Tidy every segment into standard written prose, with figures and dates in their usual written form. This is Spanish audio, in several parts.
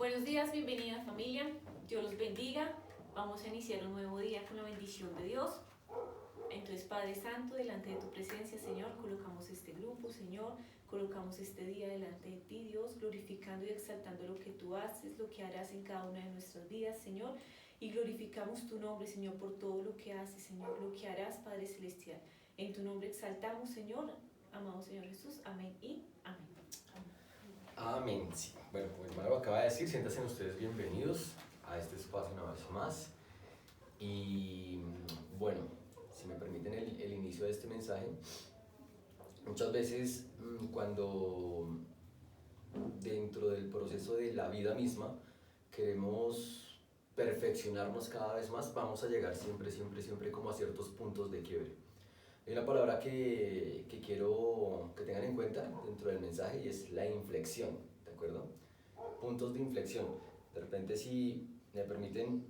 Buenos días, bienvenida familia. Dios los bendiga. Vamos a iniciar un nuevo día con la bendición de Dios. Entonces, Padre Santo, delante de tu presencia, Señor, colocamos este grupo, Señor, colocamos este día delante de ti, Dios, glorificando y exaltando lo que tú haces, lo que harás en cada una de nuestras vidas, Señor, y glorificamos tu nombre, Señor, por todo lo que haces, Señor, lo que harás, Padre Celestial. En tu nombre exaltamos, Señor, amado Señor Jesús, amén y amén. Amén. Sí. Bueno, como el hermano acaba de decir, siéntanse ustedes bienvenidos a este espacio una vez más. Y bueno, si me permiten el inicio de este mensaje, muchas veces cuando dentro del proceso de la vida misma queremos perfeccionarnos cada vez más, vamos a llegar siempre como a ciertos puntos de quiebre. Hay una palabra que quiero que tengan en cuenta dentro del mensaje y es la inflexión, ¿de acuerdo? Puntos de inflexión. De repente, si me permiten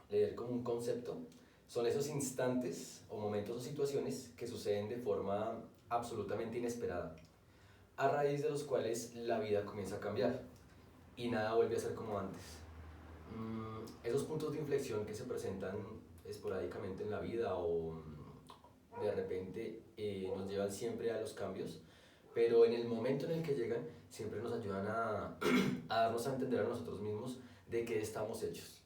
leer como un concepto, son esos instantes o momentos o situaciones que suceden de forma absolutamente inesperada, a raíz de los cuales la vida comienza a cambiar y nada vuelve a ser como antes. Esos puntos de inflexión que se presentan esporádicamente en la vida o de repente nos llevan siempre a los cambios, pero en el momento en el que llegan siempre nos ayudan a darnos a entender a nosotros mismos de qué estamos hechos,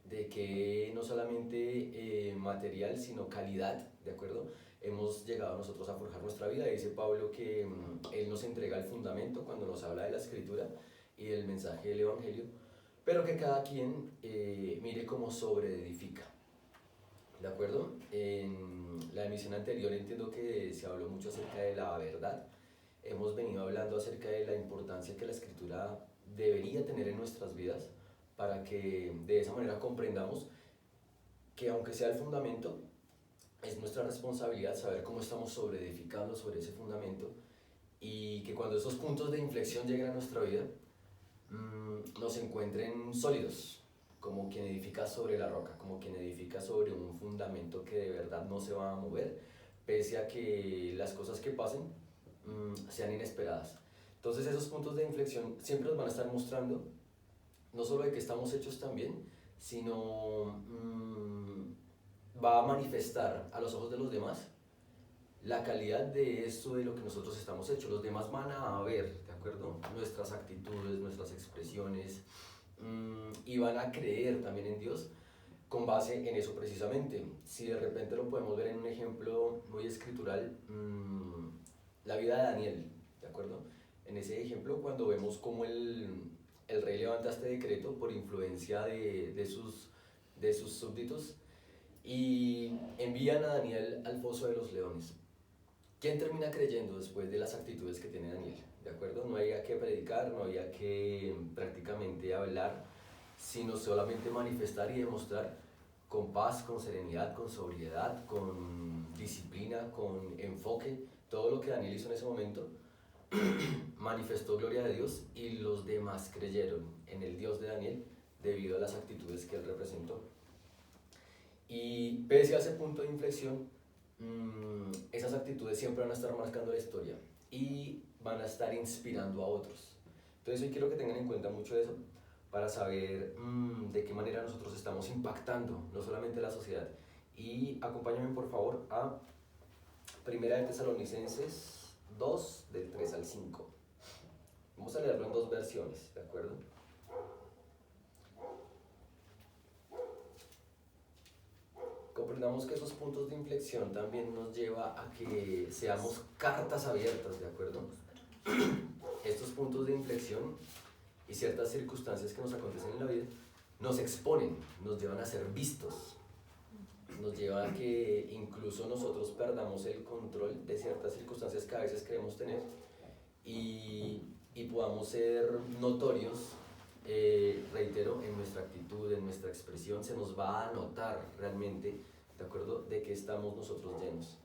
de que no solamente material sino calidad, ¿de acuerdo? Hemos llegado nosotros a forjar nuestra vida. Dice Pablo que Él nos entrega el fundamento cuando nos habla de la Escritura y del mensaje del Evangelio, pero que cada quien mire cómo sobreedifica. ¿De acuerdo? En la emisión anterior entiendo que se habló mucho acerca de la verdad. Hemos venido hablando acerca de la importancia que la Escritura debería tener en nuestras vidas para que de esa manera comprendamos que aunque sea el fundamento, es nuestra responsabilidad saber cómo estamos sobreedificando sobre ese fundamento y que cuando esos puntos de inflexión lleguen a nuestra vida, nos encuentren sólidos, como quien edifica sobre la roca, como quien edifica sobre un fundamento que de verdad no se va a mover, pese a que las cosas que pasen sean inesperadas. Entonces esos puntos de inflexión siempre nos van a estar mostrando no solo de que estamos hechos también, sino va a manifestar a los ojos de los demás la calidad de esto de lo que nosotros estamos hechos. Los demás van a ver, ¿de acuerdo? Nuestras actitudes, nuestras expresiones, y van a creer también en Dios con base en eso precisamente. Si de repente lo podemos ver en un ejemplo muy escritural, la vida de Daniel, ¿de acuerdo? En ese ejemplo, cuando vemos cómo el rey levanta este decreto por influencia de sus súbditos y envían a Daniel al foso de los leones. ¿Quién termina creyendo después de las actitudes que tiene Daniel? ¿De acuerdo? No había que predicar, no había que prácticamente hablar, sino solamente manifestar y demostrar con paz, con serenidad, con sobriedad, con disciplina, con enfoque, todo lo que Daniel hizo en ese momento, manifestó gloria de Dios y los demás creyeron en el Dios de Daniel debido a las actitudes que él representó. Y pese a ese punto de inflexión, esas actitudes siempre van a estar marcando la historia y van a estar inspirando a otros. Entonces hoy quiero que tengan en cuenta mucho eso para saber de qué manera nosotros estamos impactando no solamente la sociedad. Y acompáñenme por favor a Primera de Tesalonicenses 2 del 3 al 5. Vamos a leerlo en dos versiones, ¿de acuerdo? Comprendamos que esos puntos de inflexión también nos lleva a que seamos cartas abiertas, ¿de acuerdo? Estos puntos de inflexión y ciertas circunstancias que nos acontecen en la vida nos exponen, nos llevan a ser vistos, nos lleva a que incluso nosotros perdamos el control de ciertas circunstancias que a veces queremos tener y podamos ser notorios, reitero, en nuestra actitud, en nuestra expresión, se nos va a notar realmente, ¿de acuerdo?, de que estamos nosotros llenos.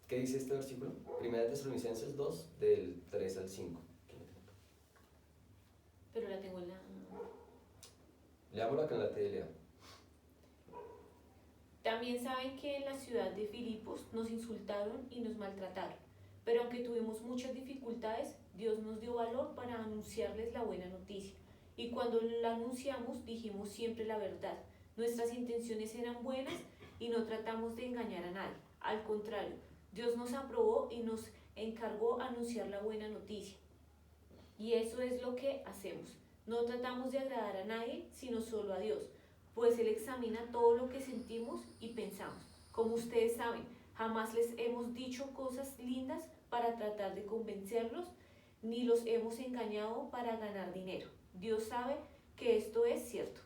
¿Qué dice este versículo? Primera de Tesalonicenses 2, del 3 al 5. Pero la tengo en la... Leámoslo acá en la TLA. También saben que en la ciudad de Filipos nos insultaron y nos maltrataron, Pero aunque tuvimos muchas dificultades, Dios nos dio valor para anunciarles la buena noticia. Y cuando la anunciamos, dijimos siempre la verdad. Nuestras intenciones eran buenas y no tratamos de engañar a nadie. Al contrario, Dios nos aprobó y nos encargó anunciar la buena noticia. Y eso es lo que hacemos. No tratamos de agradar a nadie, sino solo a Dios, pues Él examina todo lo que sentimos y pensamos. Como ustedes saben, jamás les hemos dicho cosas lindas para tratar de convencerlos, ni los hemos engañado para ganar dinero. Dios sabe que esto es cierto.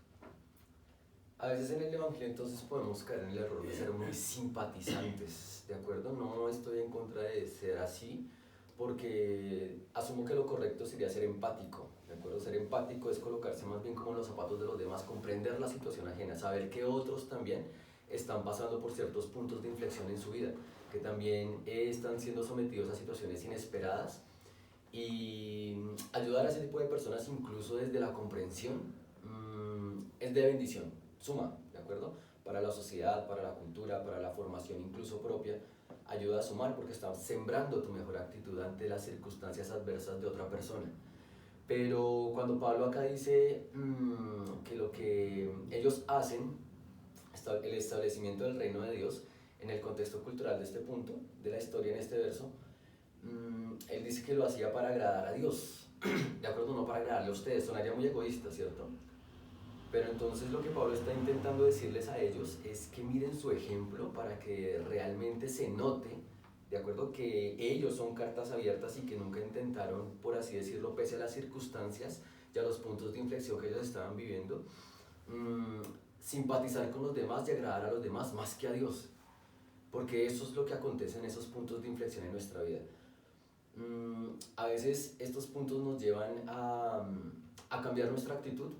A veces en el Evangelio entonces podemos caer en el error de ser muy simpatizantes, ¿de acuerdo? No estoy en contra de ser así, porque asumo que lo correcto sería ser empático, ¿de acuerdo? Ser empático es colocarse más bien como en los zapatos de los demás, comprender la situación ajena, saber que otros también están pasando por ciertos puntos de inflexión en su vida, que también están siendo sometidos a situaciones inesperadas, y ayudar a ese tipo de personas incluso desde la comprensión es de bendición, suma, ¿de acuerdo? Para la sociedad, para la cultura, para la formación incluso propia, ayuda a sumar porque estás sembrando tu mejor actitud ante las circunstancias adversas de otra persona. Pero cuando Pablo acá dice que lo que ellos hacen, el establecimiento del reino de Dios, en el contexto cultural de este punto, de la historia en este verso, él dice que lo hacía para agradar a Dios, ¿de acuerdo? No para agradarle a ustedes, sonaría muy egoísta, ¿cierto? Pero entonces lo que Pablo está intentando decirles a ellos es que miren su ejemplo para que realmente se note, ¿de acuerdo? Que ellos son cartas abiertas y que nunca intentaron, por así decirlo, pese a las circunstancias y a los puntos de inflexión que ellos estaban viviendo, simpatizar con los demás y agradar a los demás más que a Dios. Porque eso es lo que acontece en esos puntos de inflexión en nuestra vida. A veces estos puntos nos llevan a cambiar nuestra actitud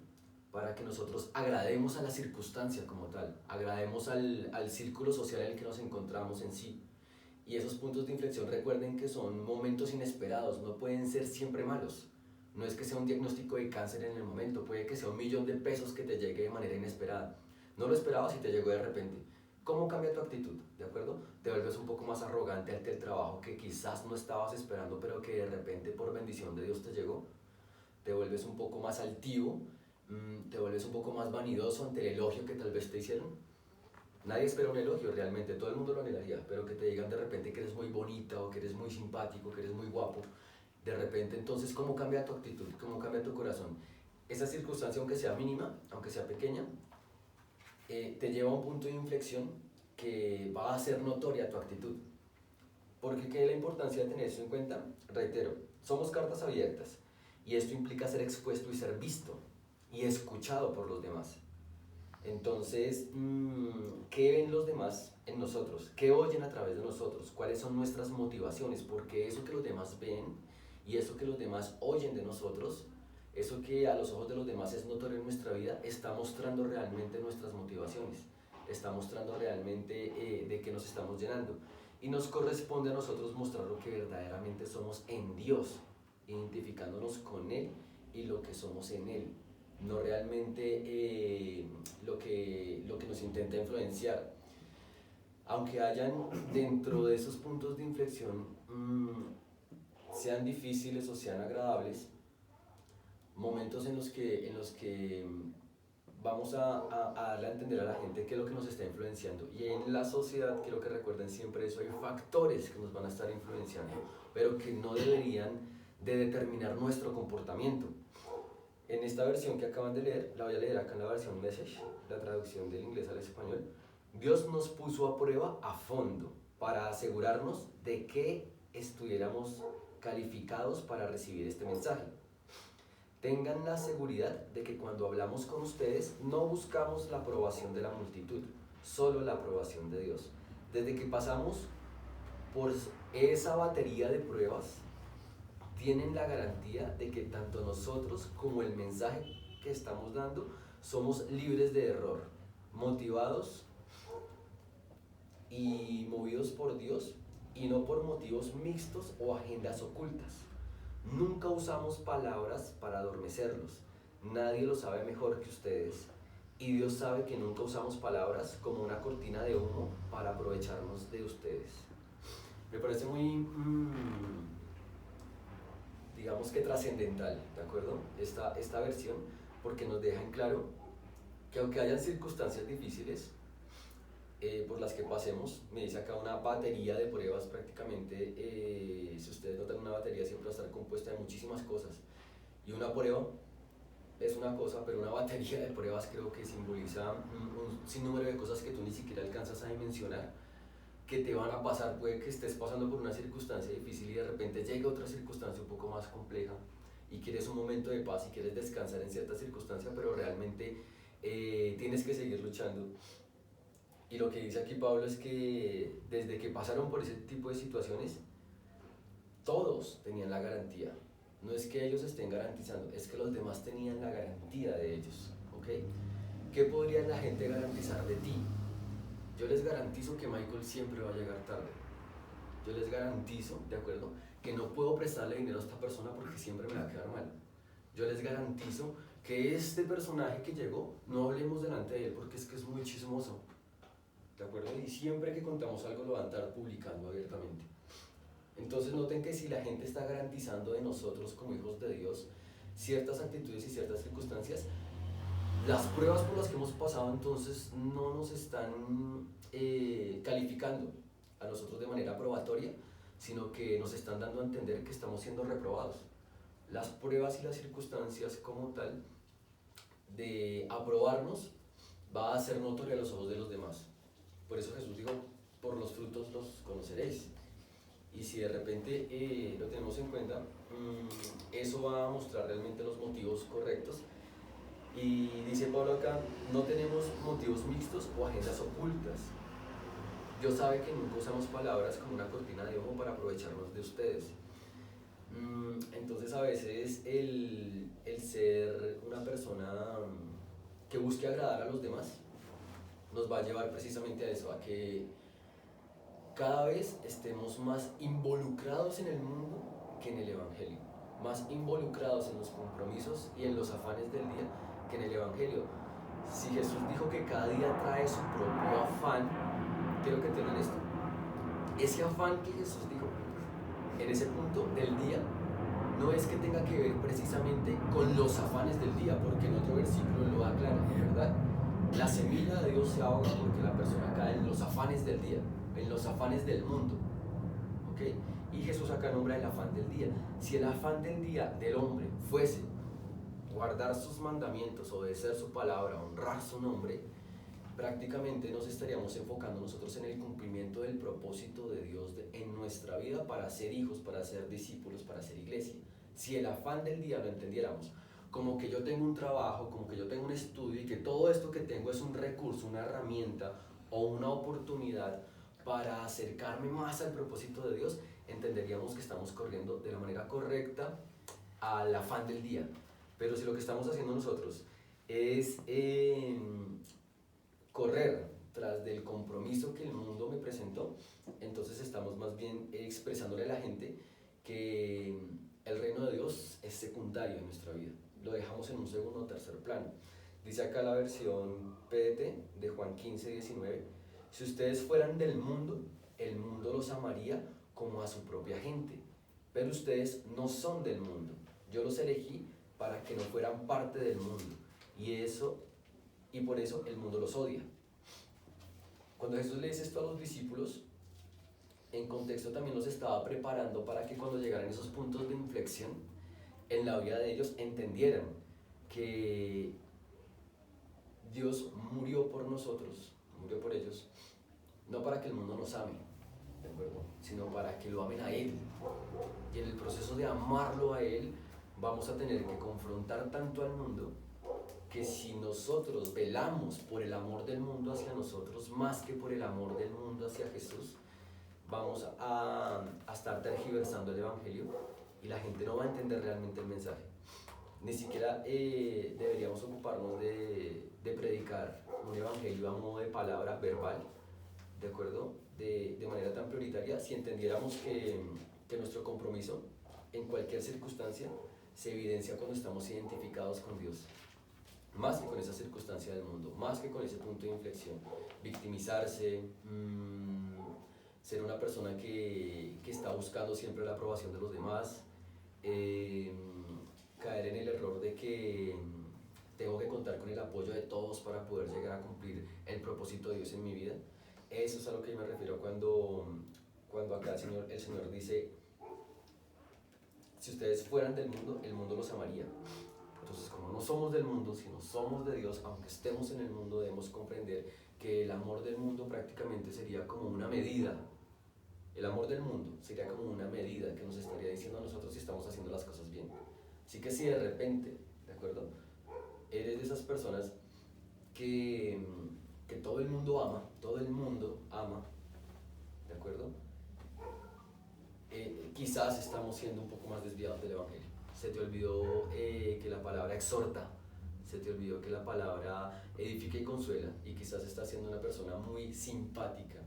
para que nosotros agrademos a la circunstancia como tal, agrademos al círculo social en el que nos encontramos en sí. Y esos puntos de inflexión, recuerden que son momentos inesperados, no pueden ser siempre malos. No es que sea un diagnóstico de cáncer en el momento, puede que sea $1.000.000 que te llegue de manera inesperada. No lo esperabas y te llegó de repente. ¿Cómo cambia tu actitud? ¿De acuerdo? Te vuelves un poco más arrogante ante el trabajo que quizás no estabas esperando, pero que de repente por bendición de Dios te llegó. Te vuelves un poco más altivo, te vuelves un poco más vanidoso ante el elogio que tal vez te hicieron. Nadie espera un elogio realmente, todo el mundo lo anhelaría, pero que te digan de repente que eres muy bonita o que eres muy simpático, que eres muy guapo, de repente entonces ¿cómo cambia tu actitud? ¿Cómo cambia tu corazón? Esa circunstancia, aunque sea mínima, aunque sea pequeña, te lleva a un punto de inflexión que va a hacer notoria tu actitud. Porque ¿qué es la importancia de tener eso en cuenta? Reitero, somos cartas abiertas y esto implica ser expuesto y ser visto y escuchado por los demás. Entonces, ¿qué ven los demás en nosotros? ¿Qué oyen a través de nosotros? ¿Cuáles son nuestras motivaciones? Porque eso que los demás ven y eso que los demás oyen de nosotros, eso que a los ojos de los demás es notorio en nuestra vida, está mostrando realmente nuestras motivaciones, está mostrando realmente de qué nos estamos llenando. Y nos corresponde a nosotros mostrar lo que verdaderamente somos en Dios, identificándonos con Él y lo que somos en Él, no realmente lo que nos intenta influenciar. Aunque hayan dentro de esos puntos de inflexión, sean difíciles o sean agradables, momentos en los que vamos a darle a entender a la gente qué es lo que nos está influenciando. Y en la sociedad, quiero que recuerden siempre eso, hay factores que nos van a estar influenciando, pero que no deberían de determinar nuestro comportamiento. En esta versión que acaban de leer, la voy a leer acá en la versión Message, la traducción del inglés al español. Dios nos puso a prueba a fondo para asegurarnos de que estuviéramos calificados para recibir este mensaje. Tengan la seguridad de que cuando hablamos con ustedes no buscamos la aprobación de la multitud, solo la aprobación de Dios. Desde que pasamos por esa batería de pruebas, tienen la garantía de que tanto nosotros como el mensaje que estamos dando somos libres de error, motivados y movidos por Dios y no por motivos mixtos o agendas ocultas. Nunca usamos palabras para adormecerlos. Nadie lo sabe mejor que ustedes. Y Dios sabe que nunca usamos palabras como una cortina de humo para aprovecharnos de ustedes. Me parece muy, digamos que trascendental, ¿de acuerdo? Esta versión, porque nos deja en claro que aunque hayan circunstancias difíciles por las que pasemos, me dice acá una batería de pruebas prácticamente, si ustedes notan, una batería siempre va a estar compuesta de muchísimas cosas, y una prueba es una cosa, pero una batería de pruebas creo que simboliza un sinnúmero de cosas que tú ni siquiera alcanzas a dimensionar, que te van a pasar. Puede que estés pasando por una circunstancia difícil y de repente llega otra circunstancia un poco más compleja y quieres un momento de paz y quieres descansar en cierta circunstancia, pero realmente tienes que seguir luchando. Y lo que dice aquí Pablo es que desde que pasaron por ese tipo de situaciones, todos tenían la garantía. No es que ellos estén garantizando, es que los demás tenían la garantía de ellos. ¿Ok? ¿Qué podría la gente garantizar de ti? Yo les garantizo que Michael siempre va a llegar tarde. Yo les garantizo, ¿de acuerdo?, que no puedo prestarle dinero a esta persona porque siempre me va a quedar mal. Yo les garantizo que este personaje que llegó, no hablemos delante de él porque es que es muy chismoso. ¿De acuerdo? Y siempre que contamos algo lo van a estar publicando abiertamente. Entonces noten que si la gente está garantizando de nosotros como hijos de Dios ciertas actitudes y ciertas circunstancias, las pruebas por las que hemos pasado entonces no nos están calificando a nosotros de manera probatoria, sino que nos están dando a entender que estamos siendo reprobados. Las pruebas y las circunstancias como tal de aprobarnos va a ser notoria a los ojos de los demás. Por eso Jesús dijo, por los frutos los conoceréis. Y si de repente lo tenemos en cuenta, eso va a mostrar realmente los motivos correctos. Y dice Pablo acá, no tenemos motivos mixtos o agendas ocultas. Dios sabe que nunca usamos palabras como una cortina de humo para aprovecharnos de ustedes. Entonces a veces el ser una persona que busque agradar a los demás nos va a llevar precisamente a eso, a que cada vez estemos más involucrados en el mundo que en el Evangelio, más involucrados en los compromisos y en los afanes del día que en el Evangelio. Si Jesús dijo que cada día trae su propio afán, quiero que entiendan esto. Ese afán que Jesús dijo en ese punto del día no es que tenga que ver precisamente con los afanes del día, porque en otro versículo lo aclara, ¿verdad? La semilla de Dios se ahoga porque la persona cae en los afanes del día, en los afanes del mundo. ¿Ok? Y Jesús acá nombra el afán del día. Si el afán del día del hombre fuese guardar sus mandamientos, obedecer su palabra, honrar su nombre, prácticamente nos estaríamos enfocando nosotros en el cumplimiento del propósito de Dios en nuestra vida para ser hijos, para ser discípulos, para ser iglesia. Si el afán del día lo entendiéramos como que yo tengo un trabajo, como que yo tengo un estudio y que todo esto que tengo es un recurso, una herramienta o una oportunidad para acercarme más al propósito de Dios, entenderíamos que estamos corriendo de la manera correcta al afán del día. Pero si lo que estamos haciendo nosotros es correr tras del compromiso que el mundo me presentó, entonces estamos más bien expresándole a la gente que el reino de Dios es secundario en nuestra vida. Lo dejamos en un segundo o tercer plano. Dice acá la versión PDT de Juan 15:19, si ustedes fueran del mundo, el mundo los amaría como a su propia gente, pero ustedes no son del mundo. Yo los elegí para que no fueran parte del mundo, y por eso el mundo los odia. Cuando Jesús le dice esto a los discípulos, en contexto también los estaba preparando para que cuando llegaran esos puntos de inflexión en la vida de ellos entendieran que Dios murió por nosotros, murió por ellos, no para que el mundo nos ame, ¿de acuerdo?, sino para que lo amen a Él. Y en el proceso de amarlo a Él vamos a tener que confrontar tanto al mundo que si nosotros velamos por el amor del mundo hacia nosotros más que por el amor del mundo hacia Jesús, vamos a estar tergiversando el Evangelio y la gente no va a entender realmente el mensaje. Ni siquiera deberíamos ocuparnos de predicar un Evangelio a modo de palabra verbal, ¿de acuerdo?, de manera tan prioritaria, si entendiéramos que nuestro compromiso en cualquier circunstancia se evidencia cuando estamos identificados con Dios, más que con esa circunstancia del mundo, más que con ese punto de inflexión. Victimizarse, ser una persona que está buscando siempre la aprobación de los demás, caer en el error de que tengo que contar con el apoyo de todos para poder llegar a cumplir el propósito de Dios en mi vida. Eso es a lo que yo me refiero cuando acá el Señor dice, si ustedes fueran del mundo, el mundo los amaría. Entonces, como no somos del mundo, sino somos de Dios, aunque estemos en el mundo, debemos comprender que el amor del mundo prácticamente sería como una medida. El amor del mundo sería como una medida que nos estaría diciendo a nosotros si estamos haciendo las cosas bien. Así que si de repente, ¿de acuerdo? Eres de esas personas que todo el mundo ama, ¿de acuerdo? Quizás estamos siendo un poco más desviados del Evangelio. Se te olvidó que la palabra exhorta, se te olvidó que la palabra edifica y consuela, y quizás estás siendo una persona muy simpática.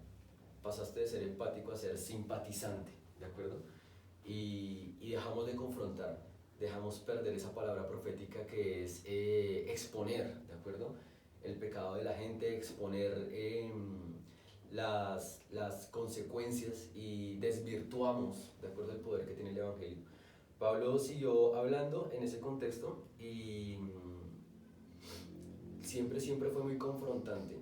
Pasaste de ser empático a ser simpatizante, ¿de acuerdo? Y dejamos de confrontar, dejamos perder esa palabra profética que es exponer, ¿de acuerdo? El pecado de la gente, exponer las consecuencias, y desvirtuamos, ¿de acuerdo?, el poder que tiene el Evangelio. Pablo siguió hablando en ese contexto y siempre fue muy confrontante,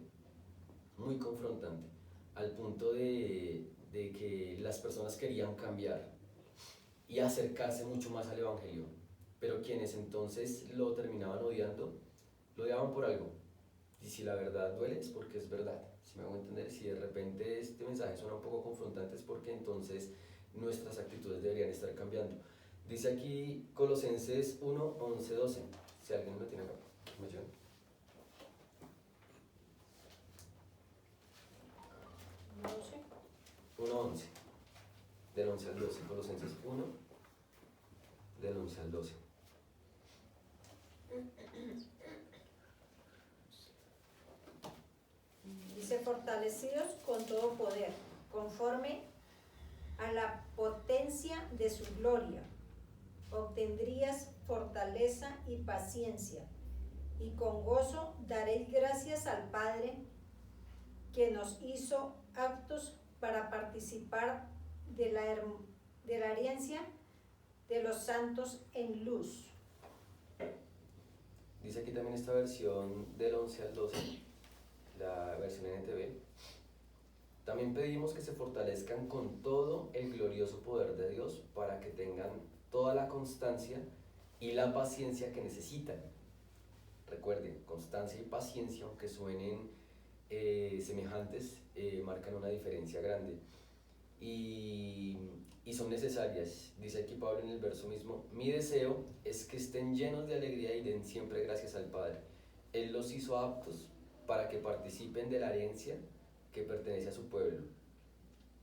al punto de que las personas querían cambiar y acercarse mucho más al Evangelio, pero quienes entonces lo terminaban odiando, lo odiaban por algo. Y si la verdad duele, es porque es verdad. Si me hago entender, si de repente este mensaje suena un poco confrontante, es porque entonces nuestras actitudes deberían estar cambiando. Dice aquí Colosenses 1, 11, 12. Si alguien lo tiene acá, me ayudan. 1, 11. Del 11 al 12. Colosenses 1, del 11 al 12. Dice, fortalecidos con todo poder, conforme a la potencia de su gloria, obtendrías fortaleza y paciencia, y con gozo daréis gracias al Padre que nos hizo aptos para participar de la herencia de los santos en luz. Dice aquí también esta versión del 11 al 12, la versión NTV. También pedimos que se fortalezcan con todo el glorioso poder de Dios para que tengan toda la constancia y la paciencia que necesitan. Recuerden, constancia y paciencia, aunque suenen semejantes, marcan una diferencia grande y son necesarias. Dice aquí Pablo en el verso mismo: mi deseo es que estén llenos de alegría y den siempre gracias al Padre. Él los hizo aptos para que participen de la herencia que pertenece a su pueblo,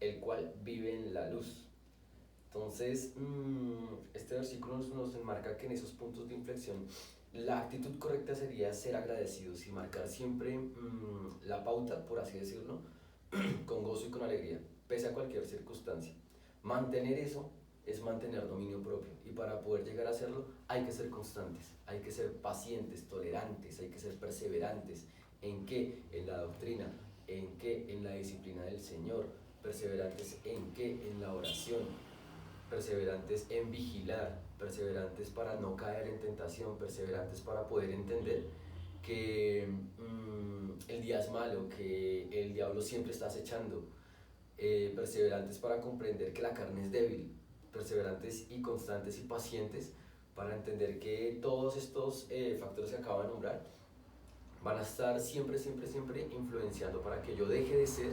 el cual vive en la luz. Entonces, este versículo nos enmarca que en esos puntos de inflexión la actitud correcta sería ser agradecidos y marcar siempre la pauta, por así decirlo, con gozo y con alegría, pese a cualquier circunstancia. Mantener eso es mantener dominio propio, y para poder llegar a hacerlo hay que ser constantes, hay que ser pacientes, tolerantes, hay que ser perseverantes. ¿En qué? En la doctrina. ¿En qué? En la disciplina del Señor. Perseverantes en qué? En la oración. Perseverantes en vigilar, perseverantes para no caer en tentación, perseverantes para poder entender que el día es malo, que el diablo siempre está acechando, perseverantes para comprender que la carne es débil, perseverantes y constantes y pacientes para entender que todos estos factores que acabo de nombrar van a estar siempre influenciando para que yo deje de ser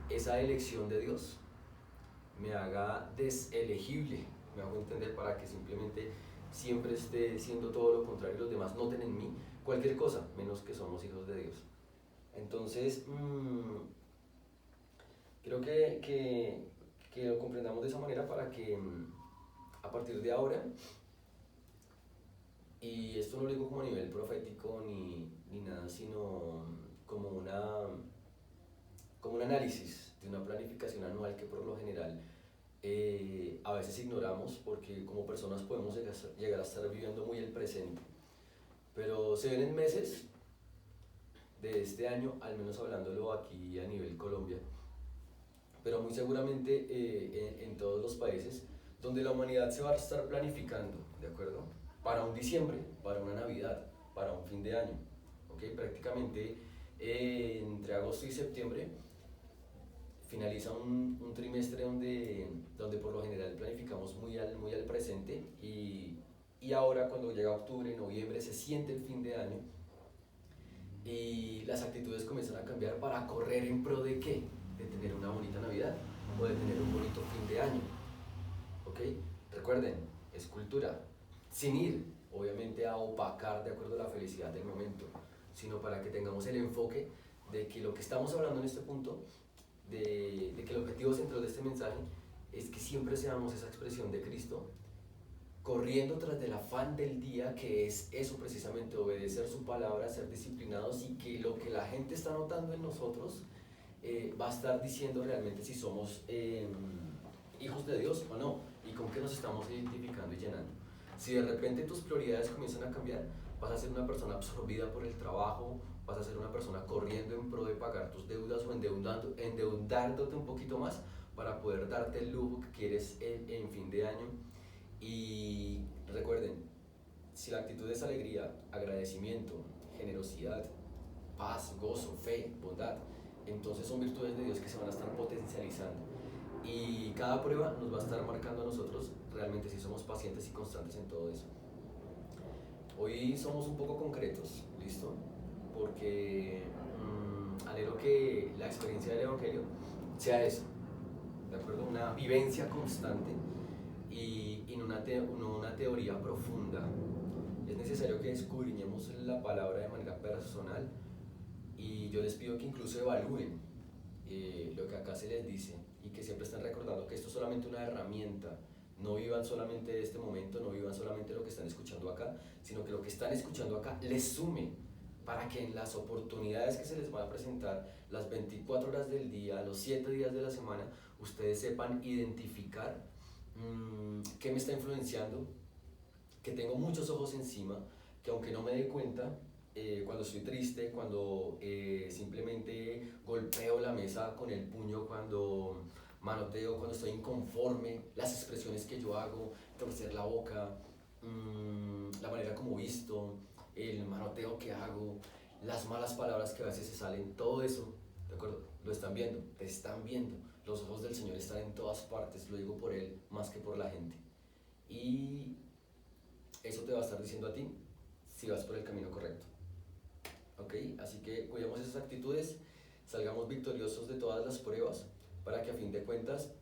esa elección de Dios, me haga deselegible, me hago entender, para que simplemente siempre esté siendo todo lo contrario, los demás noten en mí cualquier cosa, menos que somos hijos de Dios. Entonces, creo que lo comprendamos de esa manera para que a partir de ahora, y esto no lo digo como a nivel profético ni nada, sino como un análisis de una planificación anual que por lo general a veces ignoramos, porque como personas podemos llegar a estar viviendo muy el presente, pero se ven en meses de este año, al menos hablándolo aquí a nivel Colombia, pero muy seguramente en todos los países, donde la humanidad se va a estar planificando, ¿de acuerdo? Para un diciembre, para una Navidad, para un fin de año, ¿ok? Prácticamente entre agosto y septiembre finaliza un trimestre donde por lo general planificamos muy al presente y ahora cuando llega octubre, noviembre, se siente el fin de año y las actitudes comienzan a cambiar para correr en pro de ¿qué? De tener una bonita Navidad o de tener un bonito fin de año, ¿ok? Recuerden, es cultura, sin ir obviamente a opacar de acuerdo a la felicidad del momento, sino para que tengamos el enfoque de que lo que estamos hablando en este punto, de que el objetivo central de este mensaje es que siempre seamos esa expresión de Cristo, corriendo tras del afán del día, que es eso precisamente, obedecer su palabra, ser disciplinados y que lo que la gente está notando en nosotros va a estar diciendo realmente si somos hijos de Dios o no y con qué nos estamos identificando y llenando. Si de repente tus prioridades comienzan a cambiar, vas a ser una persona absorbida por el trabajo, vas a ser una persona corriendo en pro de pagar tus deudas o endeudándote un poquito más para poder darte el lujo que quieres en fin de año. Y recuerden, si la actitud es alegría, agradecimiento, generosidad, paz, gozo, fe, bondad, entonces son virtudes de Dios que se van a estar potencializando. Y cada prueba nos va a estar marcando a nosotros realmente si somos pacientes y constantes en todo eso. Hoy somos un poco concretos, ¿listo? Porque anhelo que la experiencia del Evangelio sea eso, ¿de acuerdo? Una vivencia constante y no una teoría profunda. Es necesario que escudriñemos la palabra de manera personal y yo les pido que incluso evalúen lo que acá se les dice y que siempre estén recordando que esto es solamente una herramienta. No vivan solamente este momento, no vivan solamente lo que están escuchando acá, sino que lo que están escuchando acá les sume para que en las oportunidades que se les van a presentar, las 24 horas del día, los 7 días de la semana, ustedes sepan identificar qué me está influenciando, que tengo muchos ojos encima, que aunque no me dé cuenta, cuando estoy triste, cuando simplemente golpeo la mesa con el puño, cuando manoteo, cuando estoy inconforme, las expresiones que yo hago, torcer la boca, la manera como visto, el manoteo que hago, las malas palabras que a veces se salen, todo eso, ¿de acuerdo? Lo están viendo, te están viendo. Los ojos del Señor están en todas partes, lo digo por Él más que por la gente. Y eso te va a estar diciendo a ti si vas por el camino correcto. ¿Ok? Así que cuidemos esas actitudes, salgamos victoriosos de todas las pruebas, para que a fin de cuentas,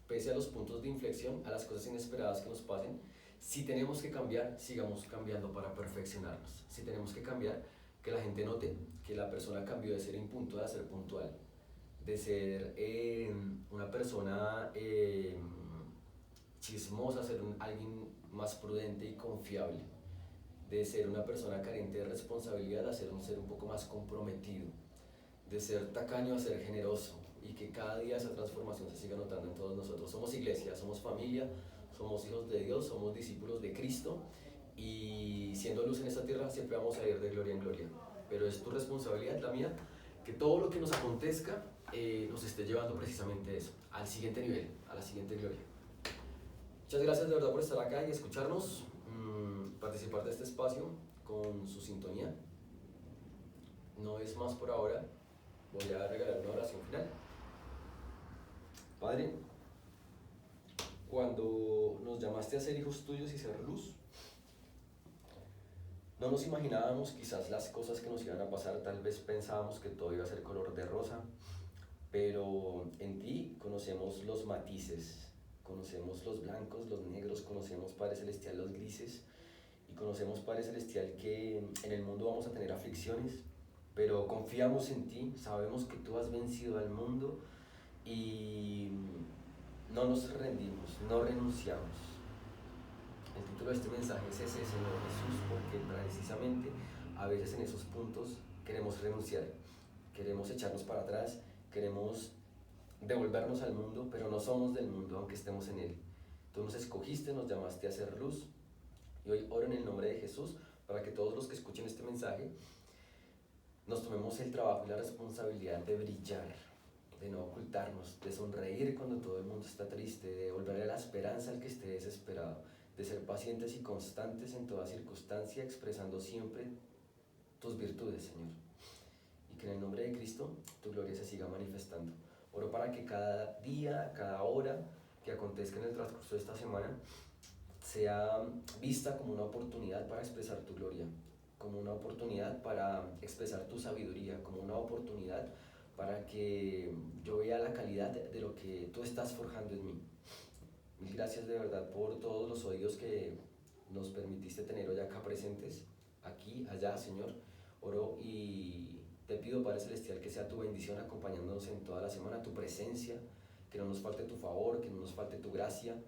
pese a los puntos de inflexión, a las cosas inesperadas que nos pasen, si tenemos que cambiar, sigamos cambiando para perfeccionarnos. Si tenemos que cambiar, que la gente note que la persona cambió de ser impuntual a ser puntual, de ser una persona chismosa a ser alguien más prudente y confiable, de ser una persona carente de responsabilidad a ser un ser un poco más comprometido, de ser tacaño a ser generoso, y que cada día esa transformación se siga notando en todos nosotros. Somos iglesia, somos familia, somos hijos de Dios, somos discípulos de Cristo, y siendo luz en esta tierra siempre vamos a ir de gloria en gloria. Pero es tu responsabilidad, la mía, que todo lo que nos acontezca nos esté llevando precisamente eso, al siguiente nivel, a la siguiente gloria. Muchas gracias de verdad por estar acá y escucharnos, participar de este espacio con su sintonía. No es más por ahora, voy a regalar una oración final. Padre, cuando nos llamaste a ser hijos tuyos y ser luz, no nos imaginábamos quizás las cosas que nos iban a pasar, tal vez pensábamos que todo iba a ser color de rosa, pero en ti conocemos los matices, conocemos los blancos, los negros, conocemos, Padre Celestial, los grises, y conocemos, Padre Celestial, que en el mundo vamos a tener aflicciones, pero confiamos en ti, sabemos que tú has vencido al mundo y no nos rendimos, no renunciamos. El título de este mensaje es ese, Señor Jesús, porque precisamente a veces en esos puntos queremos renunciar, queremos echarnos para atrás, queremos devolvernos al mundo, pero no somos del mundo aunque estemos en él. Tú nos escogiste, nos llamaste a ser luz, y hoy oro en el nombre de Jesús para que todos los que escuchen este mensaje nos tomemos el trabajo y la responsabilidad de brillar, de no ocultarnos, de sonreír cuando todo el mundo está triste, de devolverle la esperanza al que esté desesperado, de ser pacientes y constantes en toda circunstancia, expresando siempre tus virtudes, Señor. Y que en el nombre de Cristo tu gloria se siga manifestando. Oro para que cada día, cada hora que acontezca en el transcurso de esta semana sea vista como una oportunidad para expresar tu gloria, como una oportunidad para expresar tu sabiduría, como una oportunidad para que yo vea la calidad de lo que tú estás forjando en mí. Mil gracias de verdad por todos los oídos que nos permitiste tener hoy acá presentes, aquí, allá, Señor. Oro y te pido, Padre Celestial, que sea tu bendición acompañándonos en toda la semana, tu presencia, que no nos falte tu favor, que no nos falte tu gracia,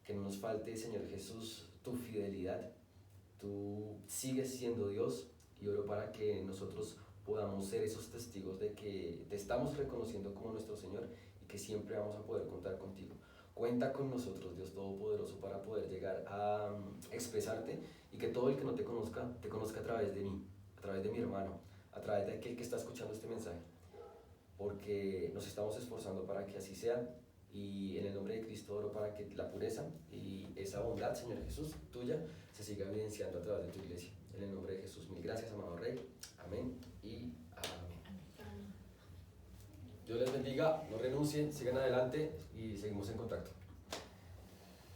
que no nos falte, Señor Jesús, tu fidelidad. Tú sigues siendo Dios y oro para que nosotros podamos ser esos testigos de que te estamos reconociendo como nuestro Señor y que siempre vamos a poder contar contigo. Cuenta con nosotros, Dios Todopoderoso, para poder llegar a expresarte y que todo el que no te conozca a través de mí, a través de mi hermano, a través de aquel que está escuchando este mensaje, porque nos estamos esforzando para que así sea. Y en el nombre de Cristo oro para que la pureza y esa bondad, Señor Jesús, tuya, se siga evidenciando a través de tu iglesia. En el nombre de Jesús, mil gracias, amado Rey. Amén y amén. Dios les bendiga, no renuncien, sigan adelante y seguimos en contacto.